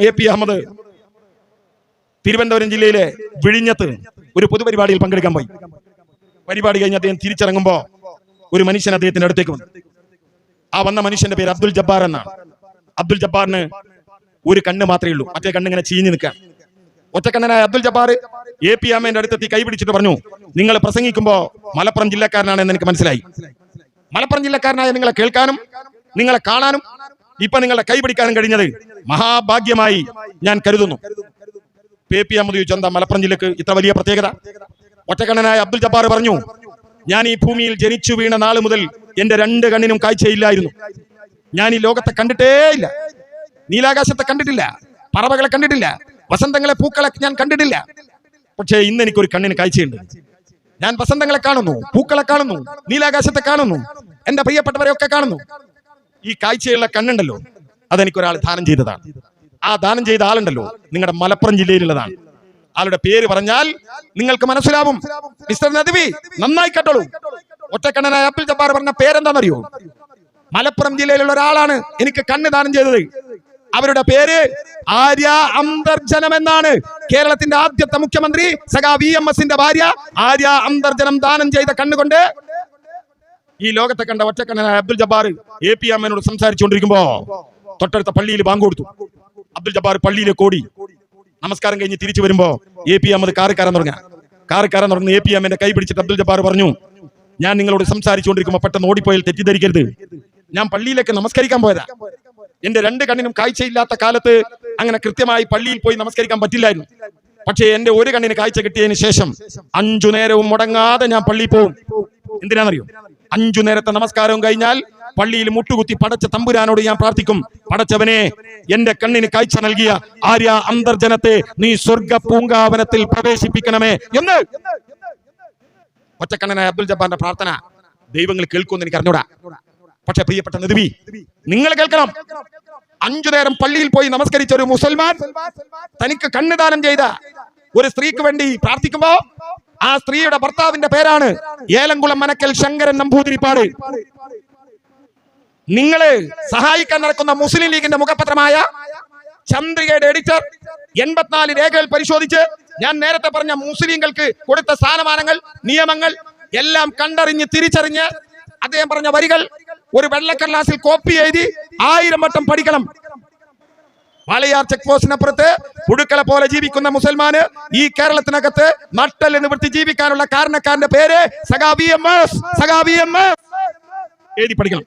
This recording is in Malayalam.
AP അഹമ്മദ് തിരുവനന്തപുരം ജില്ലയിലെ വിഴിഞ്ഞത്ത് ഒരു പൊതുപരിപാടിയിൽ പങ്കെടുക്കാൻ പോയി. പരിപാടി കഴിഞ്ഞ് അദ്ദേഹം തിരിച്ചിറങ്ങുമ്പോ ഒരു മനുഷ്യൻ അദ്ദേഹത്തിന്റെ അടുത്തേക്ക് വന്നു. ആ വന്ന മനുഷ്യന്റെ പേര് അബ്ദുൽ ജബ്ബാർ എന്നാണ്. അബ്ദുൽ ജബ്ബാറിന് ഒരു കണ്ണ് മാത്രമേ ഉള്ളൂ, മറ്റേ കണ്ണിങ്ങനെ ചീഞ്ഞു നിൽക്കാം. ഒറ്റക്കണ്ണനായ അബ്ദുൽ ജബ്ബാർ AP അമ്മേന്റെ അടുത്തെത്തി കൈ പിടിച്ചിട്ട് പറഞ്ഞു, നിങ്ങൾ പ്രസംഗിക്കുമ്പോ മലപ്പുറം ജില്ലക്കാരനാണെന്ന് എനിക്ക് മനസ്സിലായി. മലപ്പുറം ജില്ലക്കാരനായ നിങ്ങളെ കേൾക്കാനും നിങ്ങളെ കാണാനും ഇപ്പൊ നിങ്ങളുടെ കൈ പിടിക്കാനും കഴിഞ്ഞത് മഹാഭാഗ്യമായി ഞാൻ കരുതുന്നു. AP അഹമ്മദ് ചോദിച്ചു, എന്താ മലപ്പുറം ജില്ലക്ക് ഇത്ര വലിയ പ്രത്യേകത? ഒറ്റക്കണ്ണനായ അബ്ദുൽ ജബ്ബാർ പറഞ്ഞു, ഞാൻ ഈ ഭൂമിയിൽ ജനിച്ചു വീണ നാൾ മുതൽ എന്റെ രണ്ട് കണ്ണിനും കാഴ്ചയില്ലായിരുന്നു. ഞാൻ ഈ ലോകത്തെ കണ്ടിട്ടേ ഇല്ല, നീലാകാശത്തെ കണ്ടിട്ടില്ല, പറവകളെ കണ്ടിട്ടില്ല, വസന്തങ്ങളെ പൂക്കളെ ഞാൻ കണ്ടിട്ടില്ല. പക്ഷേ ഇന്ന് എനിക്കൊരു കണ്ണിന് കാഴ്ചയുണ്ട്. ഞാൻ വസന്തങ്ങളെ കാണുന്നു, പൂക്കളെ കാണുന്നു, നീലാകാശത്തെ കാണുന്നു, എന്റെ പ്രിയപ്പെട്ടവരെയൊക്കെ കാണുന്നു. ഈ കാഴ്ചയുള്ള കണ്ണുണ്ടല്ലോ, അതെനിക്കൊരാൾ ദാനം ചെയ്തതാണ്. ആ ദാനം ചെയ്ത ആളുണ്ടല്ലോ നിങ്ങളുടെ മലപ്പുറം ജില്ലയിലുള്ളതാണ്. ആളുടെ പേര് പറഞ്ഞാൽ നിങ്ങൾക്ക് മനസ്സിലാവും. മിസ്റ്റർ നദ്വി, നന്നായി കേട്ടോളൂ. ഒറ്റക്കണ്ണനായ അബ്ദുൽ ജബ്ബാർ പറഞ്ഞ പേരെന്താണെന്നറിയോ? മലപ്പുറം ജില്ലയിലുള്ള ഒരാളാണ് എനിക്ക് കണ്ണ് ദാനം ചെയ്തത്. അവരുടെ പേര് ആര്യ അന്തർജനം എന്നാണ്. കേരളത്തിന്റെ ആദ്യത്തെ മുഖ്യമന്ത്രി സഖാ VMSന്റെ ഭാര്യ ആര്യ അന്തർജനം ദാനം ചെയ്ത കണ്ണുകൊണ്ട് ഈ ലോകത്തെ കണ്ട ഒറ്റക്കണ്ണനായ അബ്ദുൽ ജബ്ബാർ AP അമ്മേനോട് സംസാരിച്ചുകൊണ്ടിരിക്കുമ്പോ തൊട്ടടുത്ത പള്ളിയിൽ ബാങ്ക് കൊടുത്തു. അബ്ദുൽ ജബ്ബാർ പള്ളിയിലേക്ക് ഓടി. നമസ്കാരം കഴിഞ്ഞ് തിരിച്ചു വരുമ്പോ AP അഹമ്മദ് കാറ് കയറാൻ തുടങ്ങി. AP അമ്മേന്റെ കൈ പിടിച്ചിട്ട് അബ്ദുൽ ജബ്ബാർ പറഞ്ഞു, ഞാൻ നിങ്ങളോട് സംസാരിച്ചുകൊണ്ടിരിക്കുമ്പോ പെട്ടെന്ന് ഓടിപ്പോയാൽ തെറ്റിദ്ധരിക്കരുത്. ഞാൻ പള്ളിയിലേക്ക് നമസ്കരിക്കാൻ പോയതാ. എന്റെ രണ്ട് കണ്ണിനും കാഴ്ചയില്ലാത്ത കാലത്ത് അങ്ങനെ കൃത്യമായി പള്ളിയിൽ പോയി നമസ്കരിക്കാൻ പറ്റില്ലായിരുന്നു. പക്ഷേ എന്റെ ഒരു കണ്ണിന് കാഴ്ച കിട്ടിയതിന് ശേഷം 5 നേരവും മുടങ്ങാതെ ഞാൻ പള്ളിയിൽ പോകും. എന്തിനാണെന്നറിയോ? 5 നേരത്തെ നമസ്കാരവും കഴിഞ്ഞാൽ പള്ളിയിൽ മുട്ടുകുത്തി പടച്ച തമ്പുരാനോട് ഞാൻ പ്രാർത്ഥിക്കും, പടച്ചവനെ എന്റെ കണ്ണിന് കാഴ്ച നൽകിയ ആര്യ അന്തർജനത്തെ നീ സ്വർഗ പൂങ്കാവനത്തിൽ പ്രവേശിപ്പിക്കണമേ എന്ന്. ഒറ്റക്കണ്ണനായ അബ്ദുൽ ജബ്ബാറിന്റെ പ്രാർത്ഥന ദൈവങ്ങൾ കേൾക്കുമെന്ന് എനിക്ക് അറിഞ്ഞൂടാ. പക്ഷെ പ്രിയപ്പെട്ട നദ്വി, നിങ്ങൾ കേൾക്കണം. 5 നേരം പള്ളിയിൽ പോയി നമസ്കരിച്ച ഒരു മുസൽമാൻ തനിക്ക് കണ്ണ് ദാനം ചെയ്ത ഒരു സ്ത്രീക്ക് വേണ്ടി പ്രാർത്ഥിക്കുമ്പോ ആ സ്ത്രീയുടെ ഭർത്താവിന്റെ പേരാണ് ഏലംകുളം മനക്കൽ ശങ്കരൻ നമ്പൂതിരിപ്പാട്. നിങ്ങള് സഹായിക്കാൻ നടക്കുന്ന മുസ്ലിം ലീഗിന്റെ മുഖപത്രമായ ചന്ദ്രികയുടെ എഡിറ്റർ 84 രേഖകൾ പരിശോധിച്ച് ഞാൻ നേരത്തെ പറഞ്ഞ മുസ്ലിങ്ങൾക്ക് കൊടുത്ത സ്ഥാനമാനങ്ങൾ, നിയമങ്ങൾ എല്ലാം കണ്ടറിഞ്ഞ് തിരിച്ചറിഞ്ഞ് അദ്ദേഹം പറഞ്ഞ വരികൾ ഒരു വെള്ളക്കടലാസിൽ കോപ്പി എഴുതി 1000 വട്ടം പഠിക്കണം. വാളയാർ ചെക്ക് പോസ്റ്റിനപ്പുറത്ത് പുഴുക്കളെ പോലെ ജീവിക്കുന്ന മുസൽമാന് ഈ കേരളത്തിനകത്ത് നട്ടൽ നിവൃത്തി ജീവിക്കാനുള്ള കാരണക്കാരന്റെ പേര് സഖാ VMS എഴുതി പഠിക്കണം.